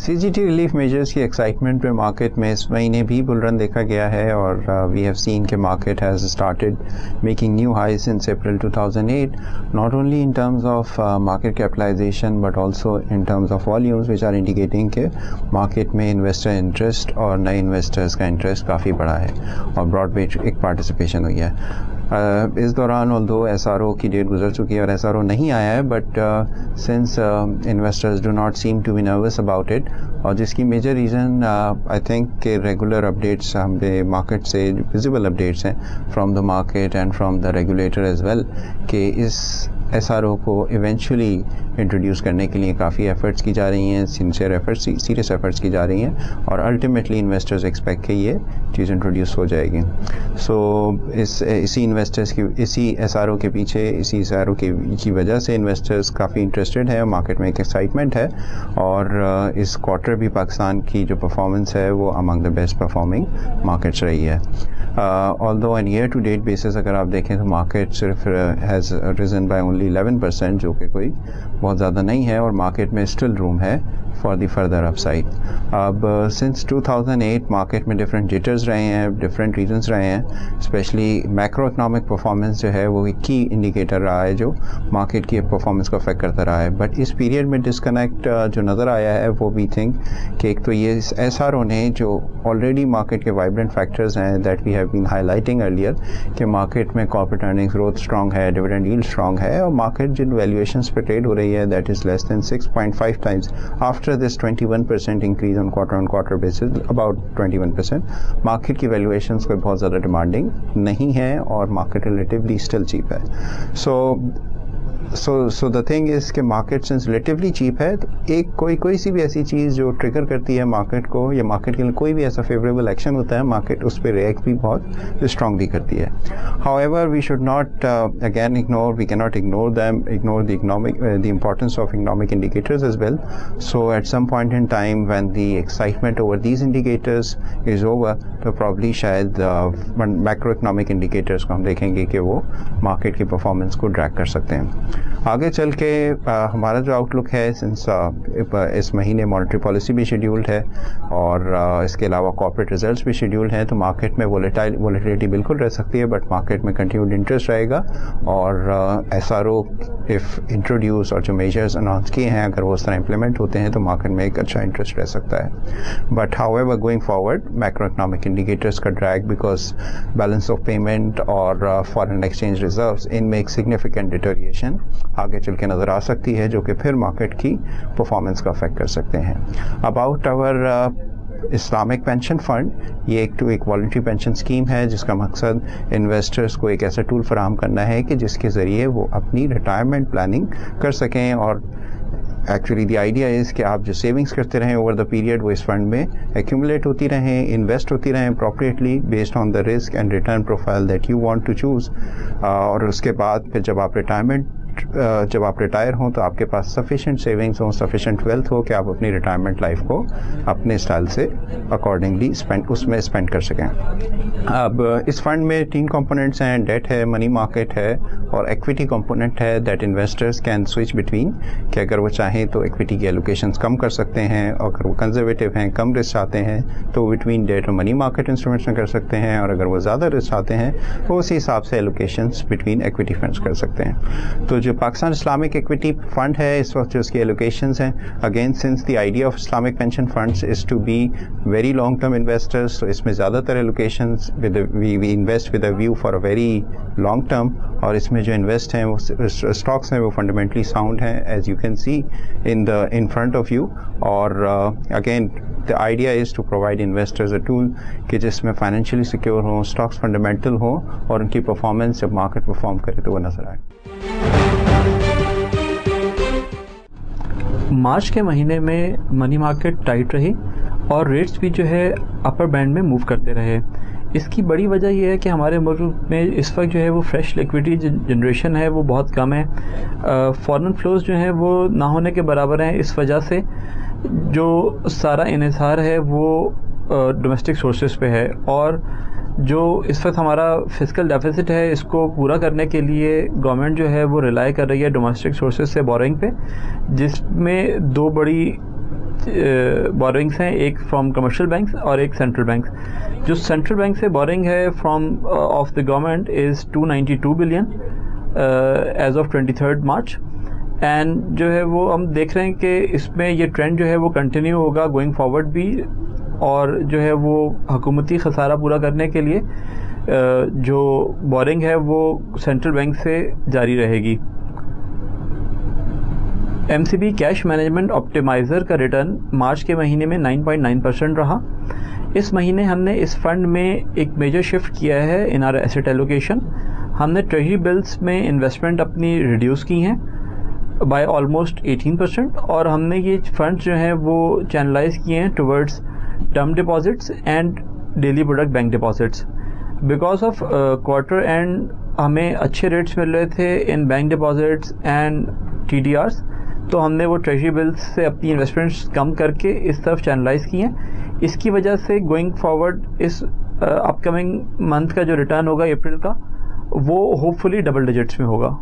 CGT relief measures की excitement पे market में इस महीने भी बुल रन देखा गया है और वी हैव सीन के market has started making new high since April 2008 not only in terms of market capitalization but also in terms of volumes which are indicating के मार्केट में इन्वेस्टर इंटरेस्ट और नए investors का interest काफ़ी बड़ा है और ब्रॉड बेस्ड एक पार्टिसिपेशन हुई है। इस दौरान ऑल्दो एसआरओ की डेट गुजर चुकी है और एसआरओ नहीं आया है but since investors do not seem to be nervous about it और जिसकी मेजर रीज़न आई थिंक के रेगुलर अपडेट्स हमें मार्केट से विजिबल अपडेट्स हैं from the market and from the regulator as well कि इस एसआरओ को इवेंचुअली इंट्रोड्यूस करने के लिए काफ़ी एफर्ट्स की जा रही हैं, सिंसियर एफर्ट्स, सीरियस एफर्ट्स की जा रही हैं और अल्टीमेटली इन्वेस्टर्स एक्सपेक्ट कि ये चीज़ इंट्रोड्यूस हो जाएगी। सो इसी इन्वेस्टर्स की इसी एसआरओ के पीछे इसी एसआरओ की वजह से इन्वेस्टर्स काफ़ी इंटरेस्टेड है, मार्केट में एक एक्साइटमेंट है और इस क्वार्टर भी पाकिस्तान की जो परफॉर्मेंस है वो among the best performing markets रही है। Although an year to date basis अगर आप देखें तो मार्केट सिर्फ हैज़ रिजन बाय ओनली 11% जो कि कोई बहुत ज़्यादा नहीं है और मार्केट में स्टिल रूम है फॉर द फर्दर अपसाइड। अब सिंस 2008 मार्केट में डिफरेंट जिटर्स रहे हैं, डिफरेंट रीजंस रहे हैं, स्पेशली मैक्रो इकनॉमिक परफॉर्मेंस जो है वो एक की इंडिकेटर रहा है जो मार्केट की परफॉर्मेंस को अफेक्ट करता रहा है। बट इस पीरियड में डिस्कनेक्ट जो नज़र आया है वो वी थिंक कि एक तो ये एसआरओ ने जो ऑलरेडी मार्केट के वाइब्रेंट फैक्टर्स हैं that we have been highlighting earlier कि मार्केट में कॉर्पोरेट अर्निंग्स ग्रोथ स्ट्रॉन्ग है, डिविडेंड यील्ड स्ट्रॉन्ग है और मार्केट जिन वैल्यूएशंस पे ट्रेड हो रही है that is less than 6.5 times after this 21% increase on quarter basis, about 21%। Market की वैल्यूएशंस कोई बहुत ज़्यादा डिमांडिंग नहीं है और मार्केट रिलेटिवली स्टिल चीप है। सो द थिंग इज़ कि मार्केट सिंस रिलेटिवली चीप है तो एक कोई सी भी ऐसी चीज़ जो ट्रिगर करती है मार्केट को या मार्केट के लिए कोई भी ऐसा फेवरेबल एक्शन होता है मार्केट उस पर रिएक्ट भी बहुत स्ट्रांगली करती है। However we should not again we can not ignore the importance of economic indicators as well. So at some point in time when the excitement over these indicators is over तो probably शायद macro economic indicators को हम देखेंगे कि वो market की performance को drag कर सकते हैं। आगे चल के हमारा जो आउटलुक है सिंस इस महीने मॉनेटरी पॉलिसी भी शेड्यूल्ड है और इसके अलावा कॉर्पोरेट रिजल्ट्स भी शेड्यूल्ड हैं तो मार्केट में वोलेटिलिटी बिल्कुल रह सकती है बट मार्केट में कंटिन्यूड इंटरेस्ट रहेगा और एसआरओ इफ़ इंट्रोड्यूस और जो मेजर्स अनाउंस किए हैं अगर वो उस तरह इंप्लीमेंट होते हैं तो मार्केट में एक अच्छा इंटरेस्ट रह सकता है। But however going forward macro economic indicators का drag because balance of payment और फॉरेन एक्सचेंज रिजर्व्स इनमें एक सिग्निफिकेंट डिटोरिएशन आगे चल के नज़र आ सकती है जो कि फिर मार्केट की परफॉर्मेंस का अफेक्ट कर सकते हैं। About our Islamic pension fund, ये एक वॉलंटरी पेंशन स्कीम है जिसका मकसद इन्वेस्टर्स को एक ऐसा टूल फराहम करना है कि जिसके ज़रिए वो अपनी रिटायरमेंट प्लानिंग कर सकें और एक्चुअली द आइडिया इज़ कि आप जो सेविंग्स करते रहें ओवर द पीरियड वो इस फंड में एक्यूमुलेट होती रहें, इन्वेस्ट होती रहें appropriately based on the risk and return profile that you want to choose और उसके बाद फिर जब आप रिटायर हों तो आपके पास सफिशेंट सेविंग्स हों, सफिशेंट वेल्थ हो कि आप अपनी रिटायरमेंट लाइफ को अपने स्टाइल से अकॉर्डिंगली उसमें स्पेंड कर सकें। अब इस फंड में 3 कंपोनेंट्स हैं, डेट है, मनी मार्केट है और इक्विटी कंपोनेंट है that investors can switch between कि अगर वो चाहें तो इक्विटी की एलोकेशंस कम कर सकते हैं और अगर वो कंजर्वेटिव हैं, कम रिस्क चाहते हैं तो बिटवीन डेट और मनी मार्केट इंस्ट्रूमेंट्स में कर सकते हैं और अगर वो ज़्यादा रिस्क चाहते हैं तो उसी हिसाब से एलोकेशंस बिटवीन इक्विटी फंड्स कर सकते हैं। तो जो पाकिस्तान इस्लामिक इक्विटी फंड है इस वक्त जो उसकी एलोकेशंस हैं again since the idea of Islamic pension funds is to be very long term investors तो इसमें ज़्यादातर allocations we invest with a view for a very long term और इसमें जो इन्वेस्ट हैं वो स्टॉक्स हैं वो फंडामेंटली साउंड हैं as you can see in front of you और again the idea is to provide investors a tool कि जिसमें फाइनेंशियली सिक्योर हों, स्टॉक्स फंडामेंटल हों और उनकी परफॉर्मेंस जब मार्केट परफॉर्म करे तो वो नजर आए। मार्च के महीने में मनी मार्केट टाइट रही और रेट्स भी जो है अपर बैंड में मूव करते रहे। इसकी बड़ी वजह यह है कि हमारे मुल्क में इस वक्त जो है वो फ्रेश लिक्विडिटी जनरेशन है वो बहुत कम है। फॉरेन फ्लोज जो हैं वो ना होने के बराबर हैं। इस वजह से जो सारा इन्हिसार है वो डोमेस्टिक सोर्सेज पे है और जो इस वक्त हमारा फिस्कल डेफिसिट है इसको पूरा करने के लिए गवर्नमेंट जो है वो रिलाई कर रही है डोमेस्टिक सोर्सेज से बोरिंग पे, जिसमें दो बड़ी बोरिंग्स हैं, एक फ्रॉम कमर्शियल बैंक्स और एक सेंट्रल बैंक्स। जो सेंट्रल बैंक से बोरिंग है from of the government is 292 billion as of 23 March. And जो है वो हम देख रहे हैं कि इसमें ये ट्रेंड जो है वो कंटिन्यू होगा गोइंग फॉरवर्ड भी, और जो है वो हुकूमती खसारा पूरा करने के लिए जो बोरिंग है वो सेंट्रल बैंक से जारी रहेगी। एमसीबी कैश मैनेजमेंट ऑप्टिमाइज़र का रिटर्न मार्च के महीने में 9.9% रहा। इस महीने हमने इस फंड में एक मेजर शिफ्ट किया है इन आवर एसेट एलोकेशन। हमने ट्रेजरी बिल्स में इन्वेस्टमेंट अपनी रिड्यूस की हैं बाय ऑलमोस्ट 18%, और हमने ये फंड्स जो हैं वो चैनलाइज किए हैं towards term deposits and daily product bank deposits. Because of quarter and हमें अच्छे रेट्स मिल रहे थे इन बैंक डिपॉजिट्स एंड TDRs, तो हमने वो ट्रेजरी बिल्स से अपनी इन्वेस्टमेंट्स कम करके इस तरफ चैनलाइज किए हैं। इसकी वजह से गोइंग फॉरवर्ड इस अपकमिंग मंथ का जो रिटर्न होगा अप्रैल का, वो होपफुली डबल डिजिट्स में होगा।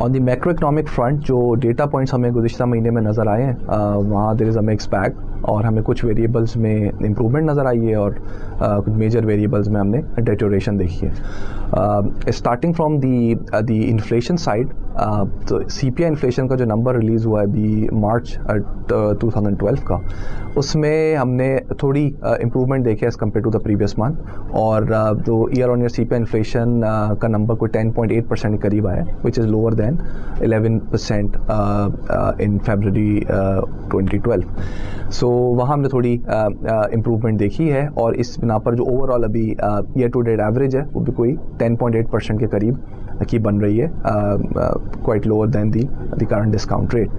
On the macro economic front जो डेटा पॉइंट्स हमें गुज़िश्ता महीने में नज़र आए हैं, वहाँ there is a mix bag, और हमें कुछ वेरिएबल्स में इम्प्रूवमेंट नज़र आई है और कुछ मेजर वेरिएबल्स में हमने डेटोरेशन देखी है। Starting from the inflation side, तो CPI इन्फ्लेशन का जो नंबर रिलीज़ हुआ है अभी मार्च 2012 का, उसमें हमने थोड़ी इम्प्रूवमेंट देखी है as compared to the previous month, और जो year on year CPI inflation का नंबर कोई 10.8% के करीब आया, which is lower than 11% in February 2012। So वहाँ हमने थोड़ी इम्प्रूवमेंट देखी है, और इस बिना पर जो ओवरऑल अभी ईयर टू डेट एवरेज है वो भी कोई 10.8% के करीब की बन रही है, quite lower than the current discount rate.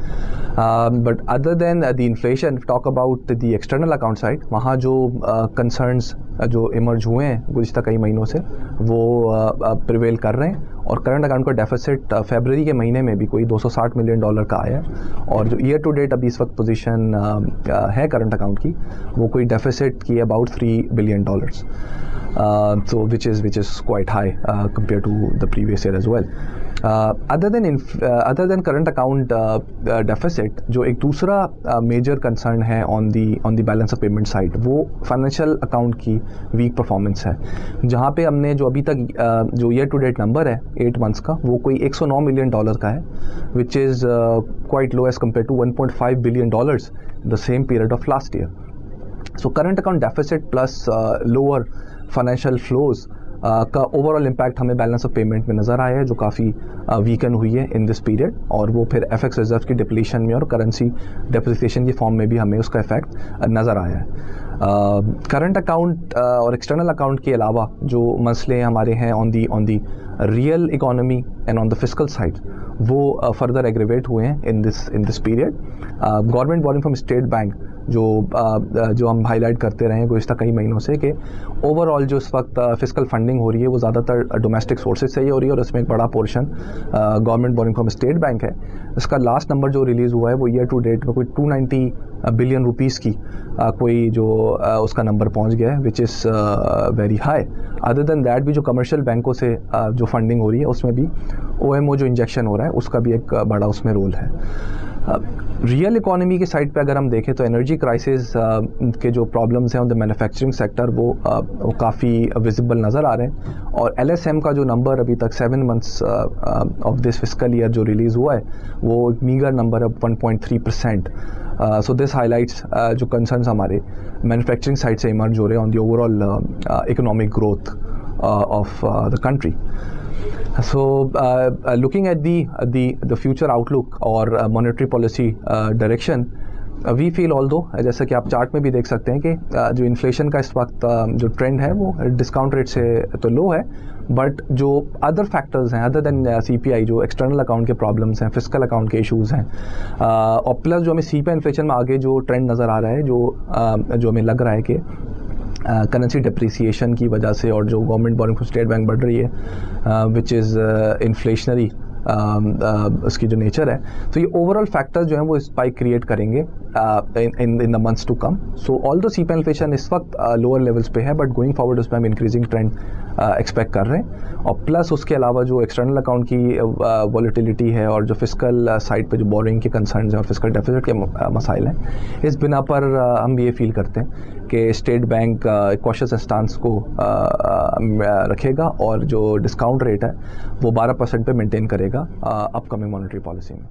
But other than the inflation, talk about the external account side, वहाँ जो कंसर्न्स जो इमर्ज हुए हैं गुज़िश्ता कई महीनों से वो प्रिवेल कर रहे हैं, और करंट अकाउंट का डेफिसिट फरवरी के महीने में भी कोई $260 मिलियन का आया है, और जो ईयर टू डेट अभी इस वक्त पोजीशन है करंट अकाउंट की, वो कोई डेफिसिट की about $3 billion, so which is quite high compared to the previous year as well. Other than current account deficit, जो एक दूसरा major concern है on the balance of payment side, वो financial account की weak performance है, जहाँ पे हमने जो अभी तक जो year to date number है 8 months का, वो कोई $109 मिलियन का है, which is quite low as compared to $1.5 billion the same period of last year. So current account deficit plus lower financial flows का ओवरऑल इम्पैक्ट हमें बैलेंस ऑफ पेमेंट में नज़र आया है, जो काफ़ी वीकन हुई है इन दिस पीरियड, और वो फिर FX रिजर्व की डिप्लीशन में और करेंसी डेप्रिसिएशन की फॉर्म में भी हमें उसका इफेक्ट नज़र आया है। करंट अकाउंट और एक्सटर्नल अकाउंट के अलावा जो मसले हमारे हैं on the real economy and on the fiscal side, वो फर्दर एग्रीवेट हुए हैं in this period. Government boring from state bank जो हम हाईलाइट करते रहे हैं गुज़िश्ता कई महीनों से, कि ओवरऑल जो इस वक्त फिस्कल फंडिंग हो रही है वो ज़्यादातर डोमेस्टिक सोर्सेज से ही हो रही है, और इसमें एक बड़ा portion government boring from state bank है। इसका लास्ट नंबर जो रिलीज़ हुआ है वो ईयर टू डेट में कोई 290 बिलियन रुपीज़ की कोई जो उसका नंबर पहुंच गया है, which is very high. Other than that भी जो कमर्शियल बैंकों से जो फंडिंग हो रही है उसमें भी OMO जो इंजेक्शन हो रहा है उसका भी एक बड़ा उसमें रोल है। रियल इकोनॉमी की साइड पे अगर हम देखें तो एनर्जी क्राइसिस के जो प्रॉब्लम्स हैं ऑन द मैन्युफैक्चरिंग सेक्टर वो काफ़ी विजिबल नज़र आ रहे हैं, और LSM का जो नंबर अभी तक 7 months of this fiscal year जो रिलीज़ हुआ है वो एक मीगर नंबर है 1.3%। सो दिस हाईलाइट्स जो कंसर्न्स हमारे मैन्युफैक्चरिंग साइड से इमर्ज हो रहे हैं on the overall economic growth of the country. So looking at the future outlook or monetary policy direction, we feel, although जैसा कि आप चार्ट में भी देख सकते हैं कि जो इन्फ्लेशन का इस वक्त जो ट्रेंड है वो डिस्काउंट रेट से तो लो है, बट जो अदर फैक्टर्स हैं अदर देन CPI, जो एक्सटर्नल अकाउंट के प्रॉब्लम्स हैं, फिस्कल अकाउंट के इश्यूज़ हैं, और प्लस जो हमें CPI इन्फ्लेशन में आगे जो ट्रेंड नज़र आ रहा है, जो हमें लग रहा है कि करेंसी डिप्रिसिएशन की वजह से और जो government boring from state bank बढ़ रही है विच इज़ इन्फ्लेशनरी उसकी जो नेचर है, तो ये ओवरऑल फैक्टर्स जो हैं वो स्पाइक क्रिएट करेंगे in the months to come. So all the CPI inflation इस वक्त लोअर लेवल्स पे है, बट गोइंग फॉरवर्ड उसमें हम इंक्रीजिंग ट्रेंड एक्सपेक्ट कर रहे हैं। और प्लस उसके अलावा जो एक्सटर्नल अकाउंट की वॉलेटिलिटी है और जो फिस्कल साइड पे जो बोरिंग के कंसर्न्स हैं और फिस्कल डेफिसिट के मसाइल हैं, इस बिना पर हम ये फील करते हैं कि स्टेट बैंक कॉशियस स्टांस को रखेगा और जो डिस्काउंट रेट है वो 12% पे मेंटेन करेगा अपकमिंग मॉनेटरी पॉलिसी में।